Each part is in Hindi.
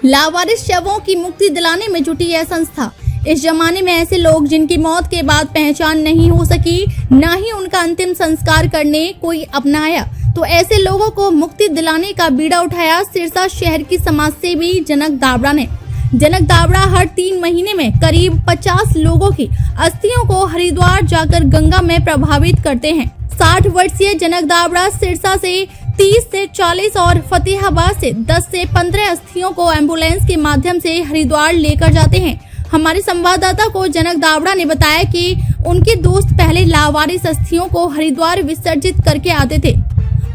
लावारिस शवों की मुक्ति दिलाने में जुटी यह संस्था। इस जमाने में ऐसे लोग जिनकी मौत के बाद पहचान नहीं हो सकी, न ही उनका अंतिम संस्कार करने कोई अपनाया, तो ऐसे लोगों को मुक्ति दिलाने का बीड़ा उठाया सिरसा शहर की समाजसेवी जनक दाबड़ा ने। जनक दाबड़ा हर 3 महीने में करीब 50 लोगों की अस्थियों को हरिद्वार जाकर गंगा में प्रभावित करते हैं। 60 वर्षीय जनक दाबड़ा सिरसा से 30 से 40 और फतेहाबाद से 10 से 15 अस्थियों को एम्बुलेंस के माध्यम से हरिद्वार लेकर जाते हैं। हमारे संवाददाता को जनक दाबड़ा ने बताया कि उनके दोस्त पहले लावारिस अस्थियों को हरिद्वार विसर्जित करके आते थे।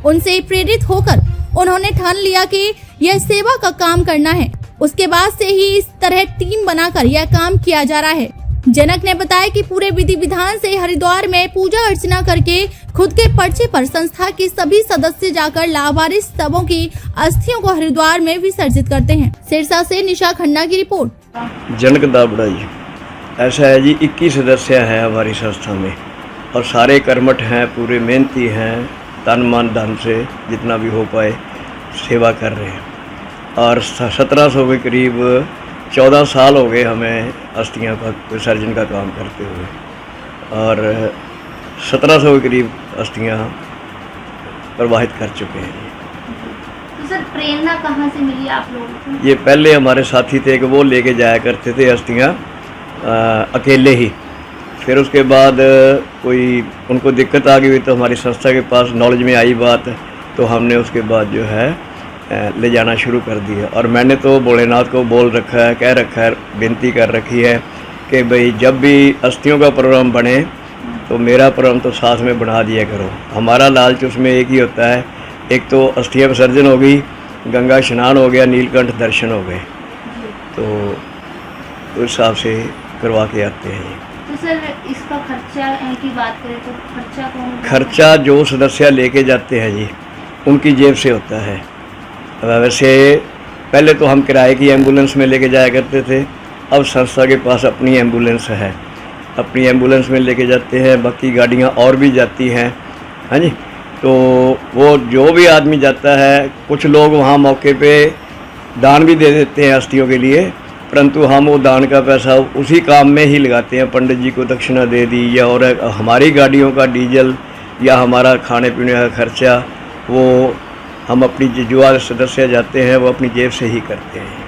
उनसे प्रेरित होकर उन्होंने ठान लिया कि यह सेवा का काम करना है। उसके बाद से ही इस तरह टीम बनाकर यह काम किया जा रहा है। जनक ने बताया कि पूरे विधि विधान से हरिद्वार में पूजा अर्चना करके खुद के पर्चे पर संस्था के सभी सदस्य जाकर लावारिस शवों की अस्थियों को हरिद्वार में विसर्जित करते हैं। सिरसा से निशा खन्ना की रिपोर्ट। जनक दाबड़ा जी, ऐसा है जी, 21 सदस्य हैं हमारी संस्था में और सारे कर्मठ हैं, पूरे मेहनती हैं, तन मन धन से जितना भी हो पाए सेवा कर रहे हैं। और 1700 के करीब 14 साल हो गए हमें अस्थियां का विसर्जन का काम करते हुए, और 1700 के करीब अस्थियां प्रवाहित कर चुके हैं। तो सर, प्रेरणा कहाँ से मिली आप लोगों को? ये पहले हमारे साथी थे कि वो लेके जाया करते थे अस्थियां अकेले ही। फिर उसके बाद कोई उनको दिक्कत आ गई हुई तो हमारी संस्था के पास नॉलेज में आई बात, तो हमने उसके बाद जो है ले जाना शुरू कर दिया। और मैंने तो भोलेनाथ को बोल रखा है, कह रखा है, विनती कर रखी है कि भाई जब भी अस्थियों का प्रोग्राम बने तो मेरा प्रोग्राम तो साथ में बना दिया करो। हमारा लालच उसमें एक ही होता है, एक तो अस्थियां विसर्जन हो गई, गंगा स्नान हो गया, नीलकंठ दर्शन हो गए, तो उस हिसाब से करवा के आते हैं। तो सर, इसका खर्चा की बात करें तो खर्चा कौन? खर्चा जो सदस्य लेके जाते हैं जी उनकी जेब से होता है। वैसे पहले तो हम किराए की एम्बुलेंस में लेके जाया करते थे, अब संस्था के पास अपनी एम्बुलेंस है, अपनी एम्बुलेंस में लेके जाते हैं। बाकी गाड़ियाँ और भी जाती हैं, हाँ जी। तो वो जो भी आदमी जाता है, कुछ लोग वहाँ मौके पे दान भी दे देते हैं अस्थियों के लिए, परंतु हम वो दान का पैसा उसी काम में ही लगाते हैं। पंडित जी को दक्षिणा दे दी, या और हमारी गाड़ियों का डीजल या हमारा खाने पीने का खर्चा वो हम अपनी जो सदस्य जाते हैं वो अपनी जेब से ही करते हैं।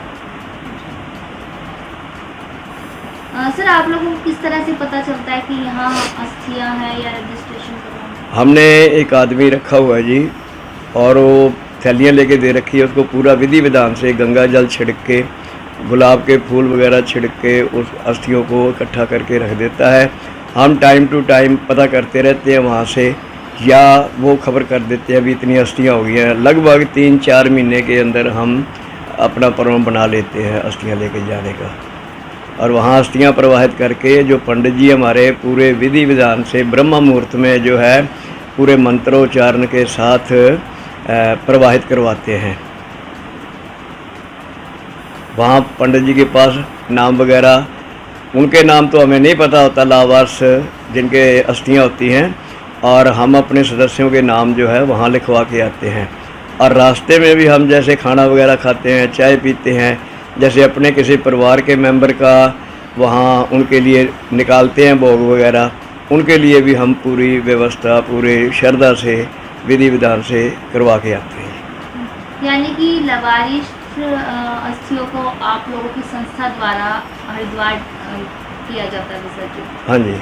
सर, आप लोगों को किस तरह से पता चलता है कि यहाँ अस्थियाँ हैं या रजिस्ट्रेशन करवाना? हमने एक आदमी रखा हुआ है जी, और वो थैलियाँ लेके दे रखी है, उसको पूरा विधि विधान से गंगा जल छिड़क के, गुलाब के फूल वगैरह छिड़क के उस अस्थियों को इकट्ठा करके रख देता है। हम टाइम टू टाइम पता करते रहते हैं वहाँ से, या वो खबर कर देते हैं अभी इतनी अस्थियाँ हो गई हैं। लगभग 3-4 महीने के अंदर हम अपना प्रोग्राम बना लेते हैं अस्थियाँ लेके जाने का, और वहाँ अस्थियाँ प्रवाहित करके जो पंडित जी हमारे पूरे विधि विधान से ब्रह्म मुहूर्त में जो है पूरे मंत्रोच्चारण के साथ प्रवाहित करवाते हैं। वहाँ पंडित जी के पास नाम वगैरह, उनके नाम तो हमें नहीं पता होता, लावारिस जिनके अस्थियाँ होती हैं, और हम अपने सदस्यों के नाम जो है वहाँ लिखवा के आते हैं। और रास्ते में भी हम जैसे खाना वगैरह खाते हैं, चाय पीते हैं, जैसे अपने किसी परिवार के मेंबर का वहाँ उनके लिए निकालते हैं भोग वगैरह, उनके लिए भी हम पूरी व्यवस्था पूरे श्रद्धा से विधि विधान से करवा के आते हैं। यानी कि लावारिस अस्थियों को आप लोगों की संस्था द्वारा हरिद्वार किया जाता है विसर्जन? हाँ जी।